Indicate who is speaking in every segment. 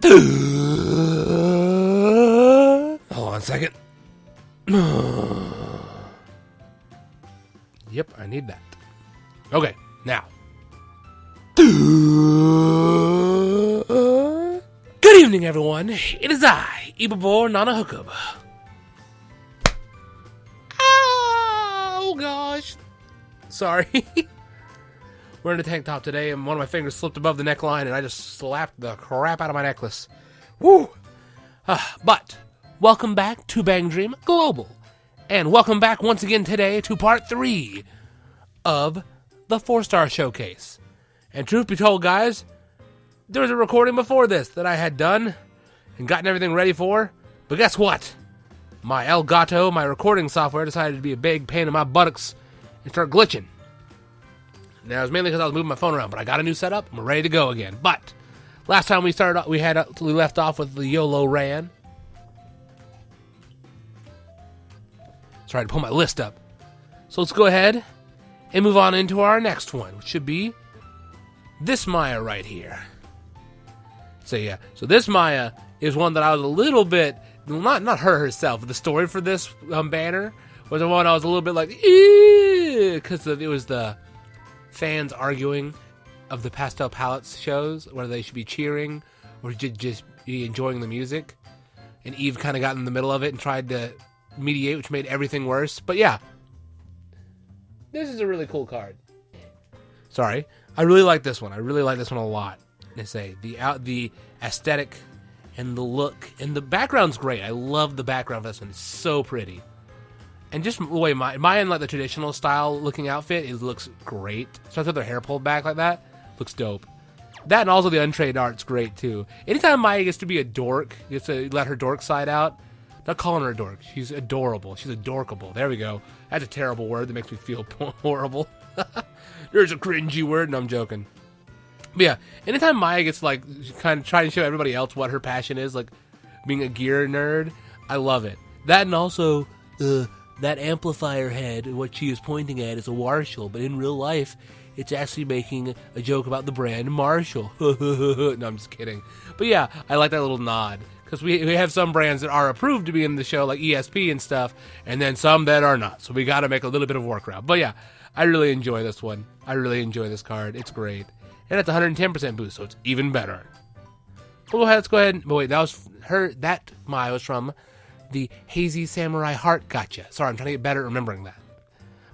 Speaker 1: Hold on a second. Yep, I need that. Okay, now. Good evening, everyone. It is I, Eibbor Nanahcub. Oh, gosh. Sorry. Wearing a tank top today, and one of my fingers slipped above the neckline, and I just slapped the crap out of my necklace. Woo! But, welcome back to BanG Global. And welcome back once again today to part 3 of the 4-star showcase. And truth be told, guys, there was a recording before this that I had done and gotten everything ready for. But guess what? My Elgato, my recording software, decided to be a big pain in my buttocks and start glitching. Now, it was mainly because I was moving my phone around, but I got a new setup and we're ready to go again. But last time we left off with the YOLO Ran. Sorry to pull my list up. So let's go ahead and move on into our next one, which should be this Maya right here. So yeah, so this Maya is one that I was a little bit, not her herself, but the story for this banner was the one I was a little bit like, because it was the fans arguing of the Pastel Palettes shows, whether they should be cheering or just be enjoying the music. And Eve kind of got in the middle of it and tried to mediate, which made everything worse. But yeah, this is a really cool card. Sorry, I really like this one. I really like this one a lot. I say the aesthetic and the look and the background's great. I love the background of this one. It's so pretty. And just the way Maya in like the traditional style looking outfit, it looks great. Especially with their hair pulled back like that, looks dope. That and also the untrained art's great too. Anytime Maya gets to be a dork, gets to let her dork side out. Not calling her a dork. She's adorable. She's adorkable. There we go. That's a terrible word that makes me feel horrible. There's a cringy word. No, I'm joking. But yeah, anytime Maya gets like kind of trying to show everybody else what her passion is, like being a gear nerd, I love it. That and also that amplifier head, what she is pointing at is a Marshall, but in real life, it's actually making a joke about the brand Marshall. No, I'm just kidding. But yeah, I like that little nod. Because we have some brands that are approved to be in the show, like ESP and stuff, and then some that are not. So we got to make a little bit of workaround. But yeah, I really enjoy this one. I really enjoy this card. It's great. And it's 110% boost, so it's even better. Let's go ahead. But wait, that was her. That Maya was from the Hazy Samurai Heart Gotcha. Sorry, I'm trying to get better at remembering that.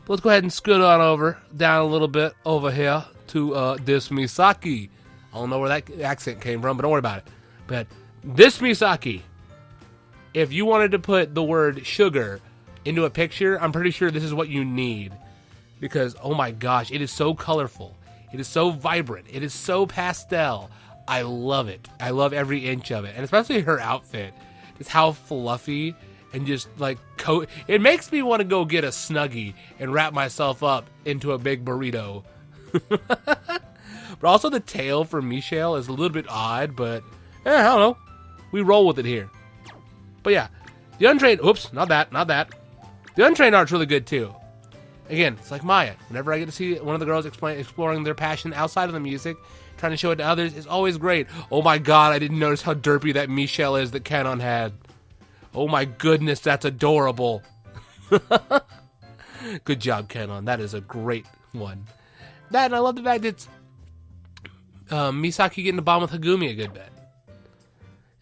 Speaker 1: But let's go ahead and scoot on down a little bit over here to this Misaki. I don't know where that accent came from, but don't worry about it. But this Misaki, if you wanted to put the word sugar into a picture, I'm pretty sure this is what you need. Because, oh my gosh, it is so colorful. It is so vibrant. It is so pastel. I love it. I love every inch of it. And especially her outfit. Just how fluffy and just like it makes me want to go get a Snuggie and wrap myself up into a big burrito. But also the tail for Michelle is a little bit odd, but I don't know. We roll with it here. But yeah, the untrained, oops, not that. The untrained art's really good too. Again, it's like Maya. Whenever I get to see one of the girls exploring their passion outside of the music, trying to show it to others, it's always great. Oh my god, I didn't notice how derpy that Michelle is that Canon had. Oh my goodness, that's adorable. Good job, Canon. That is a great one. That, and I love the fact it's Misaki getting the bomb with Hagumi a good bit.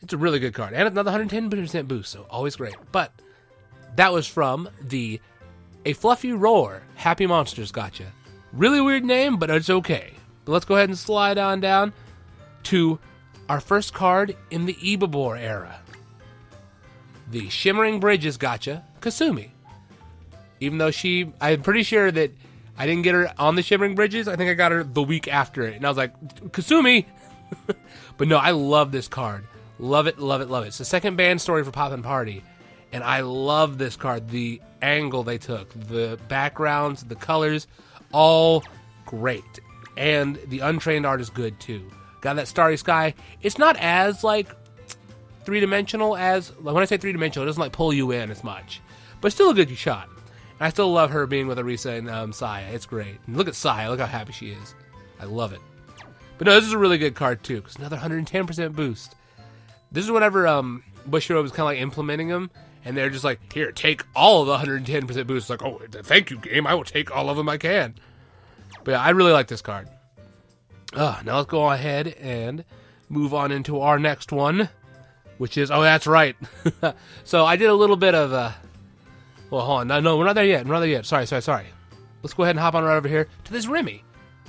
Speaker 1: It's a really good card. And another 110% boost, so always great. But that was from the A Fluffy Roar Happy Monsters Gotcha. Really weird name, but it's okay. But let's go ahead and slide on down to our first card in the Eibbor era. The Shimmering Bridges Gotcha, Kasumi. Even though I'm pretty sure that I didn't get her on the Shimmering Bridges. I think I got her the week after it. And I was like, Kasumi! But no, I love this card. Love it, love it, love it. It's the second band story for Poppin' Party. And I love this card. The angle they took, the backgrounds, the colors, all great. And the untrained art is good too. Got that starry sky. It's not as like three-dimensional as, when I say three-dimensional, it doesn't like pull you in as much. But still a good shot. And I still love her being with Arisa and Saya. It's great. And look at Saya. Look how happy she is. I love it. But no, this is a really good card too, because another 110% boost. This is whenever Bushiroad was kind of like implementing them, and they're just like, here, take all of the 110% boosts. Like, oh, thank you, game. I will take all of them I can. But yeah, I really like this card. Now let's go ahead and move on into our next one, which is, oh, that's right. So I did a little bit of, well, hold on. No, we're not there yet. We're not there yet. Sorry. Let's go ahead and hop on right over here to this Remy,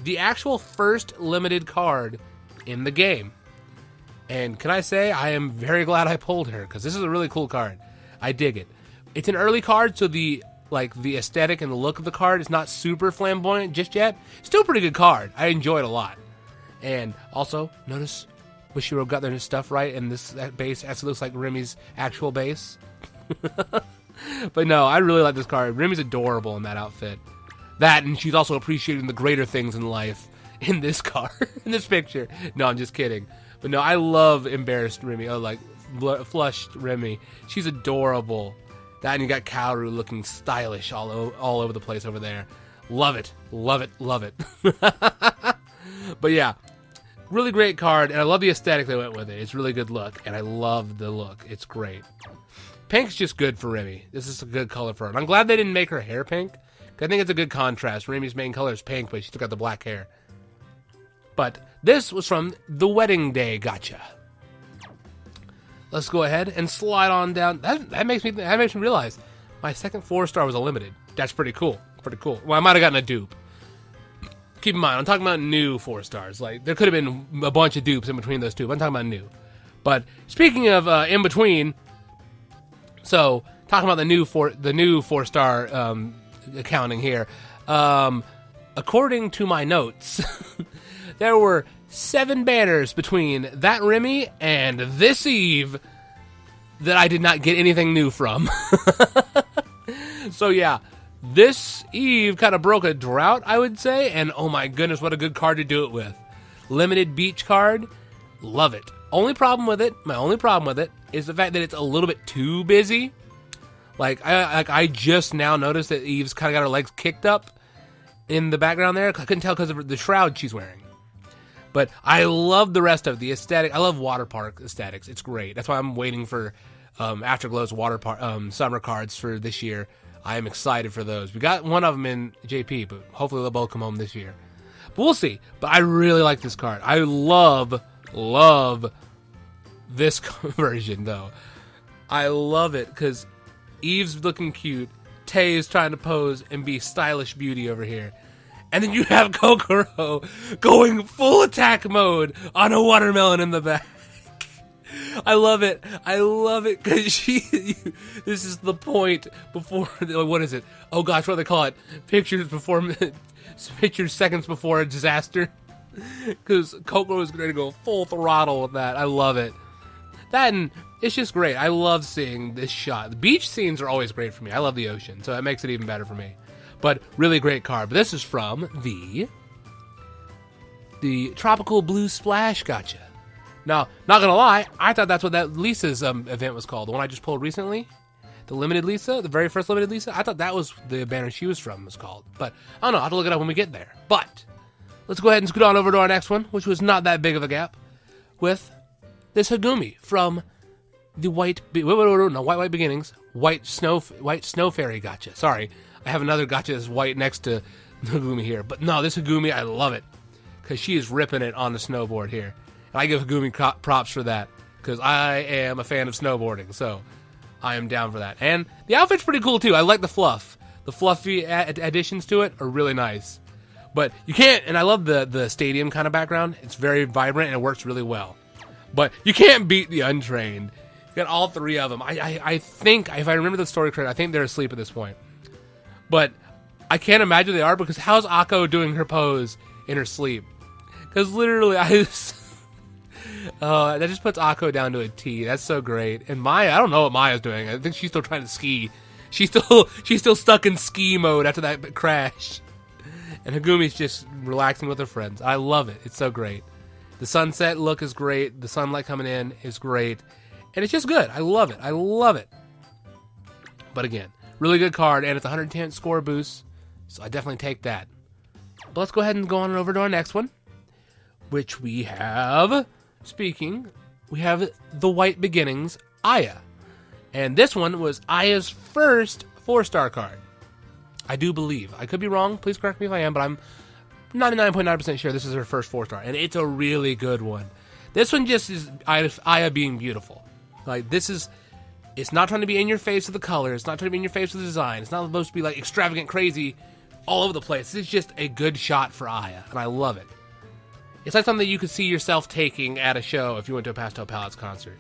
Speaker 1: the actual first limited card in the game. And can I say, I am very glad I pulled her, because this is a really cool card. I dig it. It's an early card, so the aesthetic and the look of the card is not super flamboyant just yet. Still a pretty good card. I enjoy it a lot. And also, notice Bushiroad got their stuff right, and that base actually looks like Remy's actual base. But no, I really like this card. Remy's adorable in that outfit. That, and she's also appreciating the greater things in life in this card, in this picture. No, I'm just kidding. But no, I love embarrassed Remy, flushed Remy. She's adorable. That, and you got Kaoru looking stylish all over the place over there. Love it. But yeah, really great card, and I love the aesthetic that went with it. It's really good look, and I love the look. It's great. Pink's just good for Remy. This is a good color for her. And I'm glad they didn't make her hair pink. I think it's a good contrast. Remy's main color is pink, but she still got the black hair. But this was from the Wedding Day Gacha. Let's go ahead and slide on down. That makes me realize my second 4-star was a limited. That's pretty cool. Well, I might have gotten a dupe. Keep in mind, I'm talking about new 4-stars. Like, there could have been a bunch of dupes in between those two, but I'm talking about new. But speaking of in between, so talking about the new 4-star accounting here. According to my notes, there were 7 banners between that Remy and this Eve that I did not get anything new from. So yeah, this Eve kind of broke a drought, I would say, and oh my goodness, what a good card to do it with. Limited beach card, love it. My only problem with it is the fact that it's a little bit too busy. I just now noticed that Eve's kind of got her legs kicked up in the background there. I couldn't tell because of the shroud she's wearing. But I love the rest of the aesthetic. I love water park aesthetics. It's great. That's why I'm waiting for Afterglow's water park summer cards for this year. I am excited for those. We got one of them in JP, but hopefully they'll both come home this year. But we'll see. But I really like this card. I love this version, though. I love it because Eve's looking cute. Tay is trying to pose and be stylish beauty over here. And then you have Kokoro going full attack mode on a watermelon in the back. I love it because this is the point before, what is it? Oh gosh, what do they call it? Pictures seconds before a disaster. Because Kokoro is going to go full throttle with that. I love it. That, and it's just great. I love seeing this shot. The beach scenes are always great for me. I love the ocean, so that makes it even better for me. But really great card. But this is from the Tropical Blue Splash Gacha. Now, not gonna lie, I thought that's what that Lisa's event was called. The one I just pulled recently. The limited Lisa, the very first limited Lisa. I thought that was the banner she was from was called. But I don't know. I'll have to look it up when we get there. But let's go ahead and scoot on over to our next one, which was not that big of a gap, with this Hagumi from the White Beginnings, White Snow Fairy Gacha. Sorry, I have another gacha that's white next to Hagumi here. But no, this Hagumi, I love it because she is ripping it on the snowboard here. And I give Hagumi props for that because I am a fan of snowboarding, so I am down for that. And the outfit's pretty cool too. I like the fluff. The fluffy additions to it are really nice. But you can't, and I love the stadium kind of background. It's very vibrant and it works really well. But you can't beat the Untrained. You got all 3 of them. I think, if I remember the story correctly, I think they're asleep at this point. But I can't imagine they are because how's Akko doing her pose in her sleep? Because literally, that just puts Akko down to a T. That's so great. And Maya, I don't know what Maya's doing. I think she's still trying to ski. She's still stuck in ski mode after that crash. And Hagumi's just relaxing with her friends. I love it. It's so great. The sunset look is great. The sunlight coming in is great. And it's just good. I love it. But again, really good card. And it's 110 score boost. So I definitely take that. But let's go ahead and go on over to our next one. Which we have, we have the White Beginnings Aya. And this one was Aya's first 4-star card. I do believe. I could be wrong. Please correct me if I am, but I'm 99.9% sure this is her first 4-star. And it's a really good one. This one just is Aya being beautiful. Like, this is... It's not trying to be in your face with the color. It's not trying to be in your face with the design. It's not supposed to be, like, extravagant, crazy, all over the place. It's just a good shot for Aya, and I love it. It's like something you could see yourself taking at a show if you went to a Pastel Palettes concert.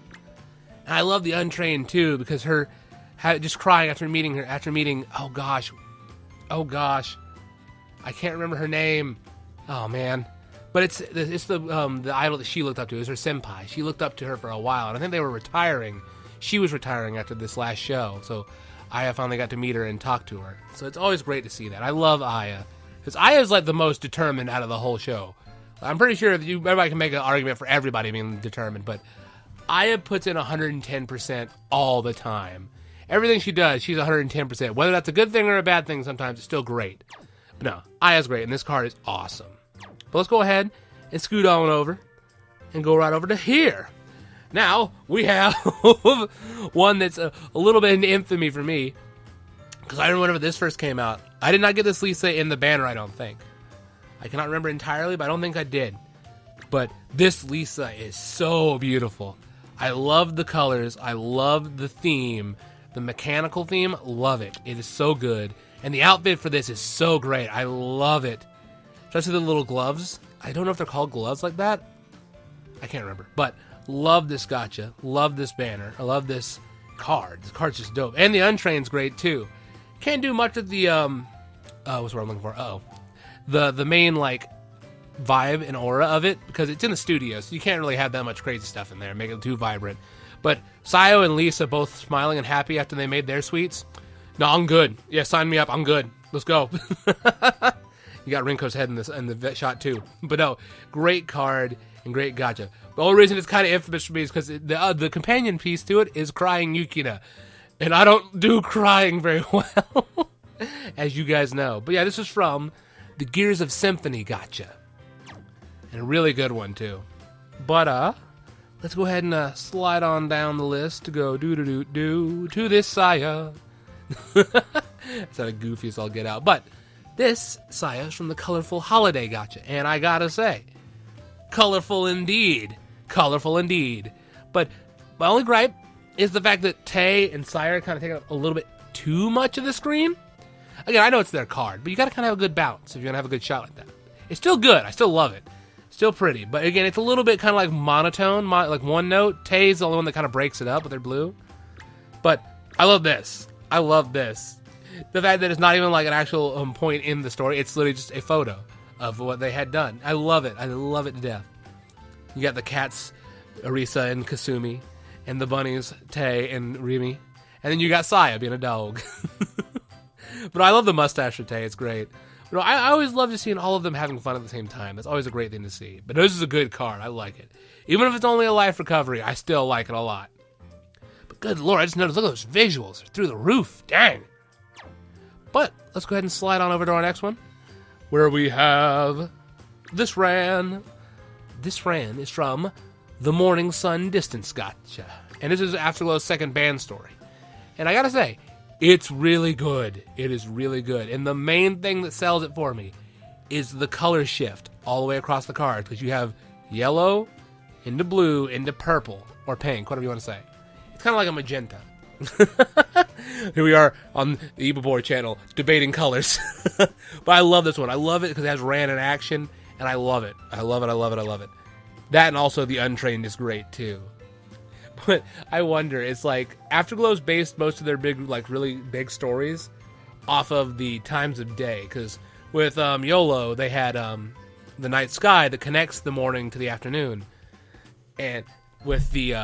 Speaker 1: And I love the Untrained, too, because her just crying after meeting, oh gosh, I can't remember her name. Oh, man. But it's the idol that she looked up to. It was her senpai. She looked up to her for a while, and I think they were retiring. She was retiring after this last show, so Aya finally got to meet her and talk to her. So it's always great to see that. I love Aya, because Aya's like the most determined out of the whole show. I'm pretty sure that everybody can make an argument for everybody being determined, but Aya puts in 110% all the time. Everything she does, she's 110%. Whether that's a good thing or a bad thing, sometimes it's still great. But no, Aya's great, and this card is awesome. But let's go ahead and scoot on over and go right over to here. Now, we have one that's a little bit in infamy for me, because I remember whenever this first came out, I did not get this Lisa in the banner, I don't think. I cannot remember entirely, but I don't think I did. But this Lisa is so beautiful. I love the colors. I love the theme. The mechanical theme, love it. It is so good. And the outfit for this is so great. I love it. Especially the little gloves. I don't know if they're called gloves like that. I can't remember. But love this gacha. Love this banner. I love this card. This card's just dope. And the Untrained's great too. Can't do much of the what's what I'm looking for? The main like vibe and aura of it, because it's in the studio, so you can't really have that much crazy stuff in there, make it too vibrant. But Sayo and Lisa both smiling and happy after they made their sweets. No, I'm good. Yeah, sign me up. I'm good. Let's go. You got Rinko's head in the shot too. But no, great card and great gacha. The only reason it's kind of infamous for me is because the companion piece to it is crying Yukina, and I don't do crying very well, as you guys know. But yeah, this is from the Gears of Symphony gacha, and a really good one too. But let's go ahead and slide on down the list to go to this Saya. It's not a goofy as I'll get out. But this Saya is from the Colorful Holiday gacha, and I gotta say, colorful indeed. Colorful indeed. But my only gripe is the fact that Tay and Sire kind of take up a little bit too much of the screen. Again, I know it's their card, but you gotta kind of have a good balance if you're gonna have a good shot like that. It's still good. I still love it. Still pretty. But again, it's a little bit kind of like monotone, like one note. Tay's the only one that kind of breaks it up with their blue. But I love this. I love this. The fact that it's not even like an actual point in the story. It's literally just a photo of what they had done. I love it. I love it to death. You got the cats, Arisa and Kasumi, and the bunnies, Tay and Rimi. And then you got Saya being a dog. But I love the mustache for Tay. It's great. You know, I always love just seeing all of them having fun at the same time. That's always a great thing to see. But this is a good card. I like it. Even if it's only a life recovery, I still like it a lot. But good lord, I just noticed, look at those visuals. They're through the roof. Dang. But let's go ahead and slide on over to our next one, where we have this Ran. This Ran is from the Morning Sun Distance Gacha. And this is Afterglow's second band story. And I gotta say, it's really good. It is really good. And the main thing that sells it for me is the color shift all the way across the card. Because you have yellow into blue into purple or pink, whatever you want to say. It's kind of like a magenta. Here we are on the Eibbor channel debating colors. But I love this one. I love it because it has Ran in action. And I love it. I love it. I love it. I love it. That and also the Untrained is great too. But I wonder, it's like Afterglow's based most of their big, like really big stories off of the times of day. Because with YOLO, they had the night sky that connects the morning to the afternoon. And with the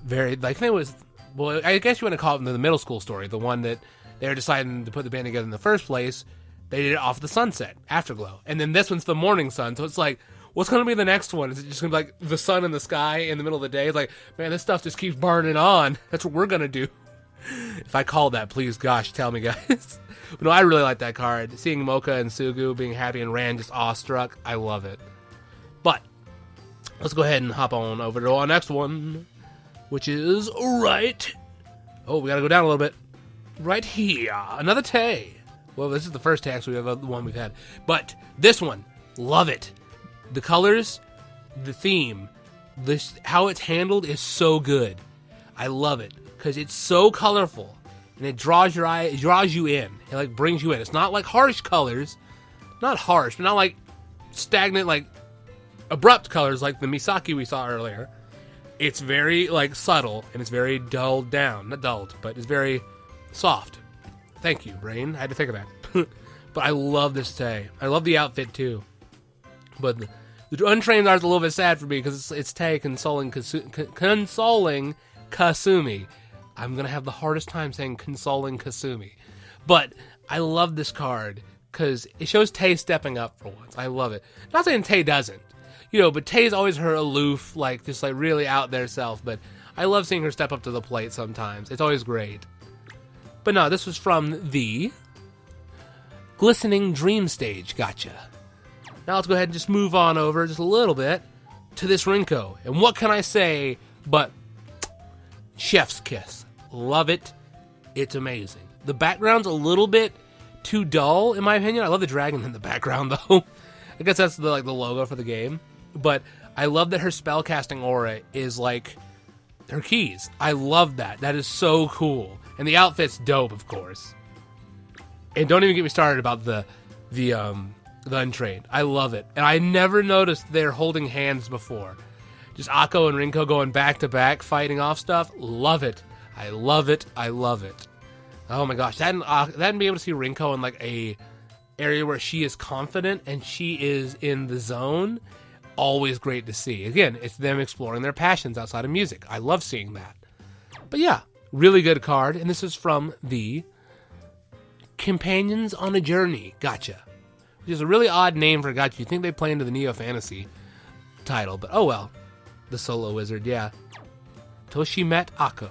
Speaker 1: very, like, I think it was, well, I guess you want to call it the middle school story, the one that they were deciding to put the band together in the first place. They did it off the sunset, Afterglow. And then this one's the morning sun. So it's like, what's going to be the next one? Is it just going to be like the sun in the sky in the middle of the day? It's like, man, this stuff just keeps burning on. That's what we're going to do. If I call that, please, gosh, tell me, guys. But no, I really like that card. Seeing Mocha and Sugu being happy and Ran just awestruck, I love it. But let's go ahead and hop on over to our next one. which is right. Oh, we gotta go down a little bit. Right here. Another Tay. Well, this is the first Tay, actually, the one we've had. But this one, love it. The colors, the theme, how it's handled is so good. I love it because it's so colorful and it draws your eye, it draws you in. It like brings you in. It's not like harsh colors, not harsh, but not like stagnant, like abrupt colors like the Misaki we saw earlier. It's very like subtle and it's very dulled down. Not dulled, but it's very soft. Thank you, brain. I had to think of that. But I love this Tay. I love the outfit too. But the untrained art's a little bit sad for me because it's Tay consoling Kasumi. I'm going to have the hardest time saying consoling Kasumi. But I love this card because it shows Tay stepping up for once. I love it. Not saying Tay doesn't. But Tay's always her aloof, like, just, like, really out there self. But I love seeing her step up to the plate sometimes. It's always great. But no, this was from the Glistening Dream Stage. Gotcha. Now let's go ahead and just move on over just a little bit to this Rinko. And what can I say but chef's kiss. Love it. It's amazing. The background's a little bit too dull, in my opinion. I love the dragon in the background, though. I guess that's the logo for the game. But I love that her spellcasting aura is like her keys. I love that. That is so cool. And the outfit's dope, of course. And don't even get me started about the Untrained. I love it. And I never noticed they're holding hands before. Just Akko and Rinko going back to back, fighting off stuff. Love it. I love it. I love it. Oh my gosh. That and be able to see Rinko in like a area where she is confident and she is in the zone. Always great to see. Again, it's them exploring their passions outside of music. I love seeing that. But yeah, really good card. And this is from the Companions on a Journey. Gotcha. Which is a really odd name for Gotcha. You'd think they play into the Neo Fantasy title, but oh well. The Solo Wizard, yeah. Toshimet Akko.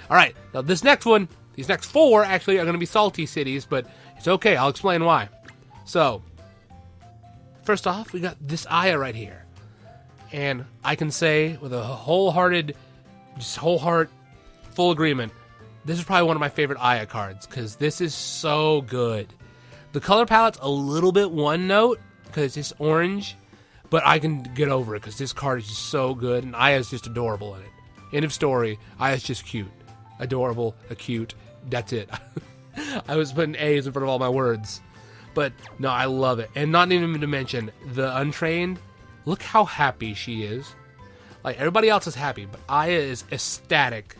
Speaker 1: Alright, now this next one, these next four actually are going to be salty cities, but it's okay. I'll explain why. So, first off, we got this Aya right here. And I can say with a whole heart, full agreement, this is probably one of my favorite Aya cards, because this is so good. The color palette's a little bit one note, because it's orange, but I can get over it, because this card is just so good, and Aya's just adorable in it. End of story. Aya's just cute. Adorable, cute, that's it. I was putting A's in front of all my words. But, no, I love it. And not even to mention, the Untrained, look how happy she is. Like, everybody else is happy, but Aya is ecstatic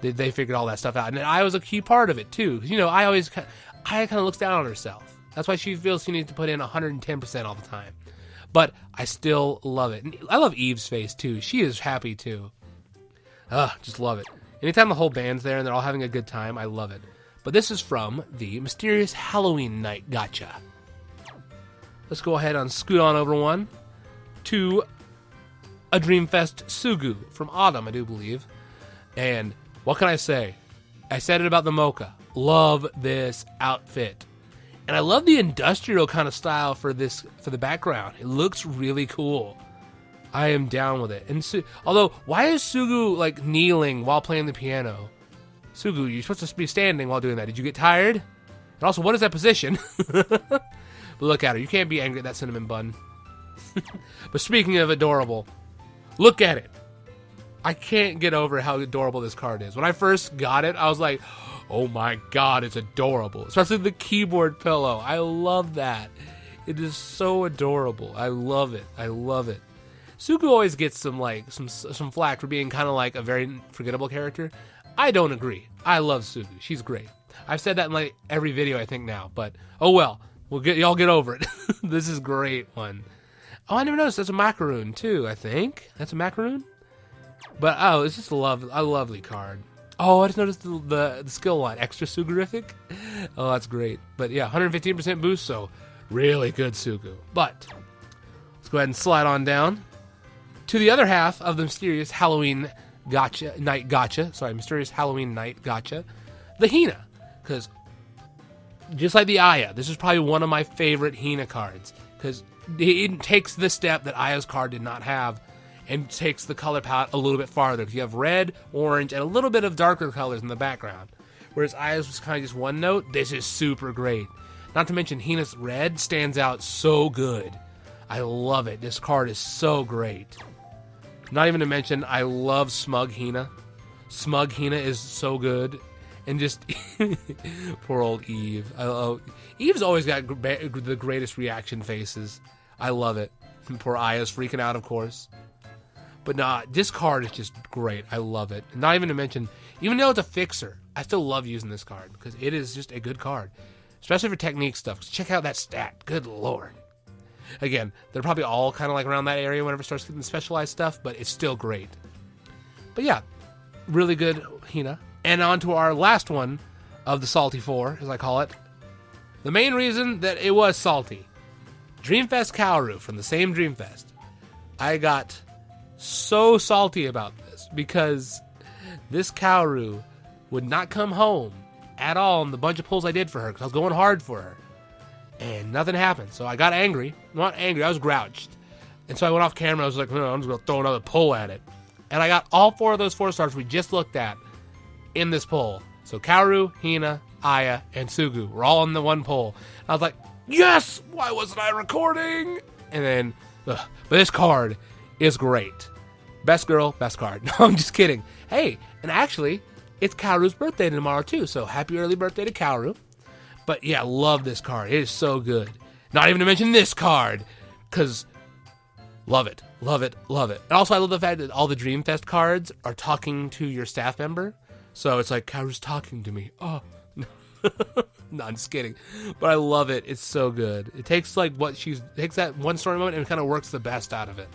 Speaker 1: that they figured all that stuff out. And Aya was a key part of it, too. Because, Aya kind of looks down on herself. That's why she feels she needs to put in 110% all the time. But I still love it. And I love Eve's face, too. She is happy, too. Just love it. Anytime the whole band's there and they're all having a good time, I love it. But this is from the Mysterious Halloween Night Gotcha. Let's go ahead and scoot on over one to a Dreamfest Sugu from Autumn, I do believe. And what can I say? I said it about the Mocha. Love this outfit. And I love the industrial kind of style for the background. It looks really cool. I am down with it. And although, why is Sugu like kneeling while playing the piano? Sugu, you're supposed to be standing while doing that. Did you get tired? And also, what is that position? But look at her. You can't be angry at that cinnamon bun. But speaking of adorable, look at it. I can't get over how adorable this card is. When I first got it, I was like, oh my god, it's adorable. Especially the keyboard pillow. I love that. It is so adorable. I love it. I love it. Sugu always gets some flack for being kind of like a very forgettable character. I don't agree. I love Sugu. She's great. I've said that in like every video I think now, but oh well. Y'all get over it. This is a great one. Oh, I never noticed that's a macaroon too, I think. That's a macaroon? But oh, it's just a lovely card. Oh, I just noticed the skill line, extra Sugurific. Oh, that's great. But yeah, 115% boost, so really good Sugu. But let's go ahead and slide on down to the other half of the Mysterious Halloween Night Gotcha. Mysterious Halloween Night Gotcha. The Hina. Because just like the Aya, this is probably one of my favorite Hina cards. Because it takes the step that Aya's card did not have. and takes the color palette a little bit farther. Because you have red, orange, and a little bit of darker colors in the background. Whereas Aya's was kind of just one note. This is super great. Not to mention Hina's red stands out so good. I love it. This card is so great. Not even to mention, I love Smug Hina. Smug Hina is so good. And just, poor old Eve. Eve's always got the greatest reaction faces. I love it. And poor Aya's freaking out, of course. But nah, this card is just great. I love it. Not even to mention, even though it's a fixer, I still love using this card because it is just a good card. Especially for technique stuff. Check out that stat. Good lord. Again, they're probably all kind of like around that area whenever it starts getting specialized stuff, but it's still great. But yeah, really good Hina. And on to our last one of the Salty Four, as I call it. The main reason that it was salty. Dreamfest Kaoru from the same Dreamfest. I got so salty about this because this Kaoru would not come home at all in the bunch of pulls I did for her because I was going hard for her. And nothing happened. So I got angry. Not angry, I was grouched. And so I went off camera. I was like, no, I'm just going to throw another pull at it. And I got all 4 of those 4-stars we just looked at in this pull. So Kaoru, Hina, Aya, and Sugu were all in the one pull. I was like, yes! Why wasn't I recording? And then, but this card is great. Best girl, best card. No, I'm just kidding. Hey, and actually, it's Kaoru's birthday tomorrow too, so happy early birthday to Kaoru. But yeah, love this card. It is so good. Not even to mention this card, because love it, love it, love it. And also, I love the fact that all the Dreamfest cards are talking to your staff member. So it's like, Kaoru's talking to me. Oh, no. No, I'm just kidding. But I love it. It's so good. It takes like takes that one story moment and kind of works the best out of it.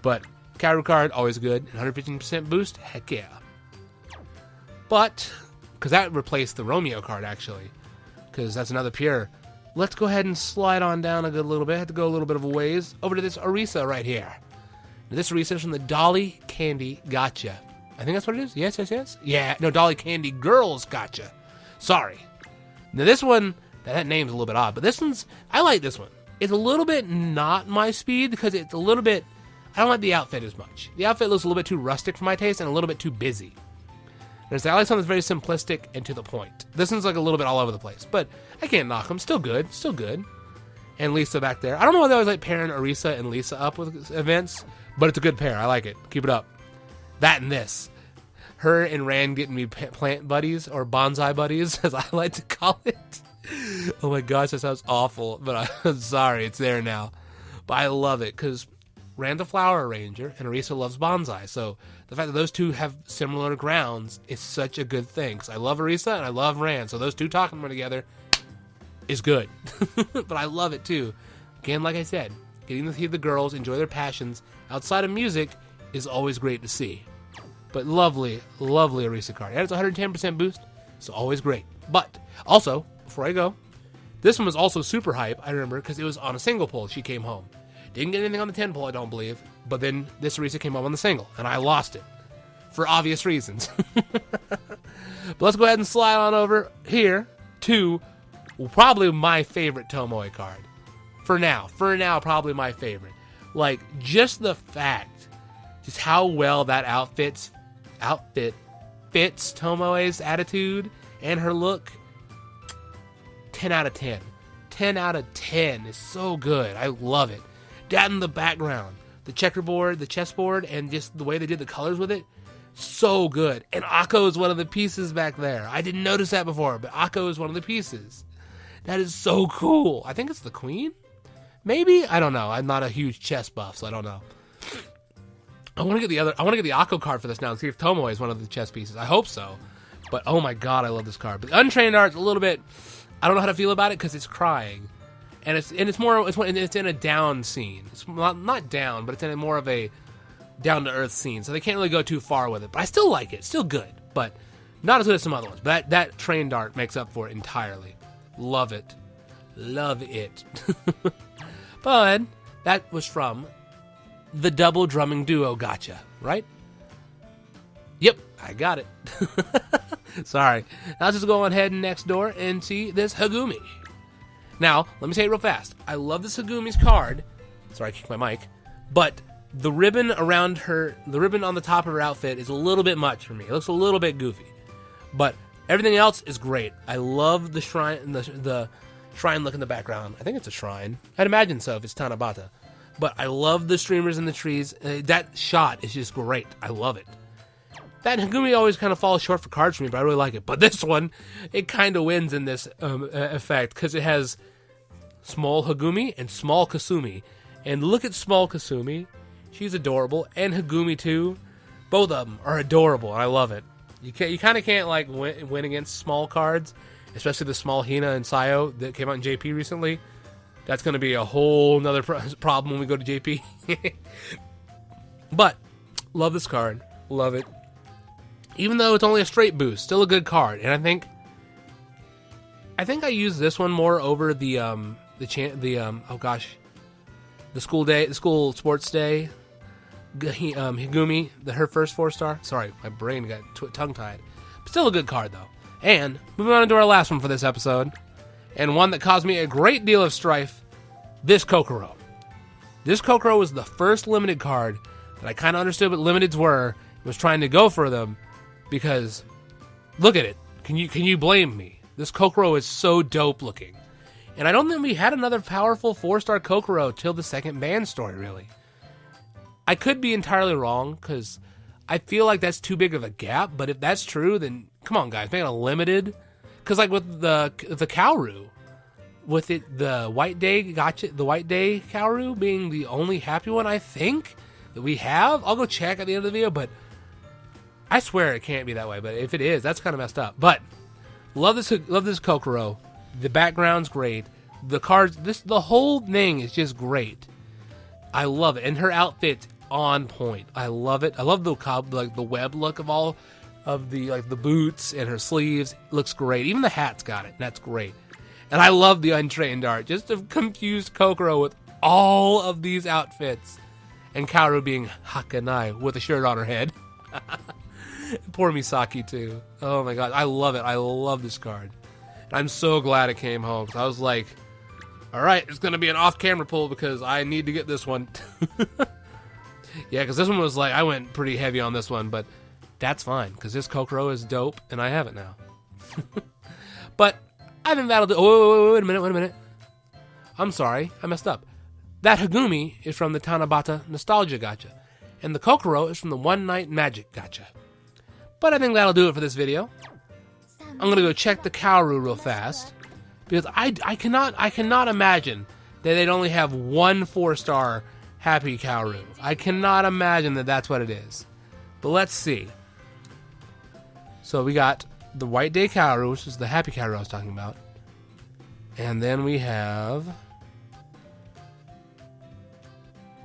Speaker 1: But Kaoru card, always good. 115% boost, heck yeah. But, because that replaced the Romeo card actually. Because that's another pure. Let's go ahead and slide on down a good little bit. Have to go a little bit of a ways over to this Orisa right here. Now, this Orisa is from the Dolly Candy Gotcha. I think that's what it is. Yes. Yeah, no, Dolly Candy Girls Gotcha. Sorry. Now this one, that name's a little bit odd, but this one's, I like this one. It's a little bit not my speed because it's a little bit, I don't like the outfit as much. The outfit looks a little bit too rustic for my taste and a little bit too busy. There's I like something that's very simplistic and to the point. This one's like a little bit all over the place, but I can't knock them. Still good. And Lisa back there. I don't know why they always like pairing Orisa and Lisa up with events, but it's a good pair. I like it. Keep it up. That and this. Her and Rand getting me plant buddies, or bonsai buddies, as I like to call it. Oh my gosh, that sounds awful, but I'm sorry, it's there now. But I love it, because Rand's a flower arranger, and Orisa loves bonsai, so the fact that those two have similar grounds is such a good thing, because I love Orisa and I love Rand, so those two talking together is good. But I love it too. Again, like I said, getting to see the girls enjoy their passions outside of music is always great to see. But lovely, lovely Orisa card. And it's 110% boost, so always great. But, also, before I go, this one was also super hype, I remember, because it was on a single pull. She came home. Didn't get anything on the 10 pull, I don't believe. But then this Orisa came home on the single, and I lost it. For obvious reasons. But let's go ahead and slide on over here to probably my favorite Tomoe card. For now, probably my favorite. Like, just the fact, just how well that outfit fits Tomoe's attitude and her look. 10 out of 10. 10 out of 10 is so good. I love it. That in the background, the checkerboard, the chessboard, and just the way they did the colors with it, so good. And Akko is one of the pieces back there. I didn't notice that before, but Akko is one of the pieces. That is so cool. I think it's the queen? Maybe? I don't know. I'm not a huge chess buff, so I don't know. I want to get the Akko card for this now and see if Tomoe is one of the chess pieces. I hope so. But oh my god, I love this card. But the Untrained Art's a little bit, I don't know how to feel about it because it's crying. And it's in a down scene. It's not down, but it's in more of a down to earth scene. So they can't really go too far with it. But I still like it. Still good, but not as good as some other ones. But that Trained Art makes up for it entirely. Love it. Love it. But that was from the Double Drumming Duo Gotcha, right? Yep, I got it. Sorry. Now let's just go ahead and next door and see this Hagumi. Now, let me say it real fast. I love this Hagumi's card. Sorry, I kicked my mic. But The ribbon around her, the ribbon on the top of her outfit is a little bit much for me. It looks a little bit goofy. But everything else is great. I love the shrine, the shrine look in the background. I think it's a shrine. I'd imagine so if it's Tanabata. But I love the streamers in the trees. That shot is just great. I love it. That Hagumi always kind of falls short for cards for me, but I really like it. But this one, it kind of wins in this effect because it has small Hagumi and small Kasumi. And look at small Kasumi. She's adorable. And Hagumi too. Both of them are adorable. I love it. You kind of can't like win against small cards, especially the small Hina and Sayo that came out in JP recently. That's going to be a whole nother problem when we go to JP. But love this card. Love it. Even though it's only a straight boost, still a good card. And I think I use this one more over the school sports day. Higumi, her first 4-star. Sorry, my brain got tongue-tied. But still a good card, though. And moving on to our last one for this episode, and one that caused me a great deal of strife, this Kokoro. This Kokoro was the first limited card that I kind of understood what limiteds were, was trying to go for them, because look at it. Can you blame me? This Kokoro is so dope looking. And I don't think we had another powerful 4-star Kokoro till the second BanG story, really. I could be entirely wrong, because I feel like that's too big of a gap, but if that's true, then come on, guys, make it a limited. Because like with the Kaoru, with it, the White Day Kaoru being the only happy one, I think, that we have. I'll go check at the end of the video, but I swear it can't be that way. But if it is, that's kind of messed up. But love this Kokoro. The background's great. The cards, the whole thing is just great. I love it, and her outfit's on point. I love it. I love the web look of all of the boots and her sleeves. It looks great. Even the hat's got it. And that's great. And I love the untrained art. Just a confused Kokoro with all of these outfits, and Kaoru being Hakanai with a shirt on her head. Poor Misaki too. Oh my god, I love it. I love this card. And I'm so glad it came home. I was like, all right, it's going to be an off-camera pull because I need to get this one. Yeah, because this one was like, I went pretty heavy on this one, but that's fine because this Kokoro is dope and I have it now. But I think that'll do. Oh, wait a minute. I'm sorry, I messed up. That Hagumi is from the Tanabata Nostalgia Gacha, and the Kokoro is from the One Night Magic Gacha. But I think that'll do it for this video. I'm going to go check the Kaoru real fast. Because I cannot imagine that they'd only have one 4-star Happy Kaoru. I cannot imagine that that's what it is. But let's see. So we got the White Day Kaoru, which is the Happy Kaoru I was talking about. And then we have...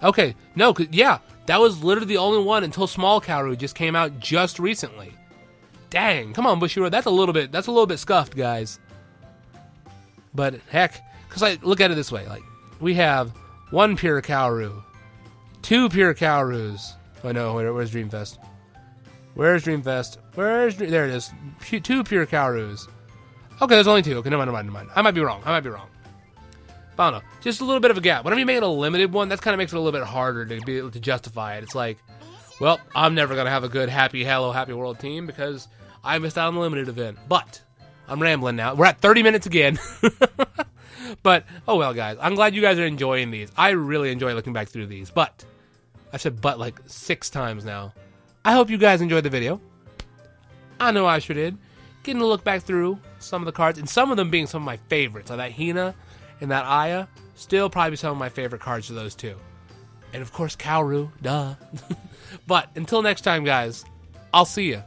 Speaker 1: Okay, no, yeah, that was literally the only one until Small Kaoru just came out just recently. Dang, come on, Bushiroad, that's a little bit scuffed, guys. But heck, because I look at it this way, like we have one pure Kaoru, two pure Kaorus. Oh no, where's Dreamfest? There it is. Two pure Kaorus. Okay, there's only two. Okay, never mind. I might be wrong. But I don't know. Just a little bit of a gap. Whenever you make it a limited one, that kind of makes it a little bit harder to be able to justify it. It's like, well, I'm never gonna have a good Happy World team because I missed out on the limited event. But I'm rambling now. We're at 30 minutes again. But, oh well, guys. I'm glad you guys are enjoying these. I really enjoy looking back through these. But, I've said but like 6 times now. I hope you guys enjoyed the video. I know I sure did. Getting to look back through some of the cards, and some of them being some of my favorites. Like that Hina and that Aya, still probably some of my favorite cards of those two. And of course, Kaoru, duh. But, until next time, guys, I'll see you.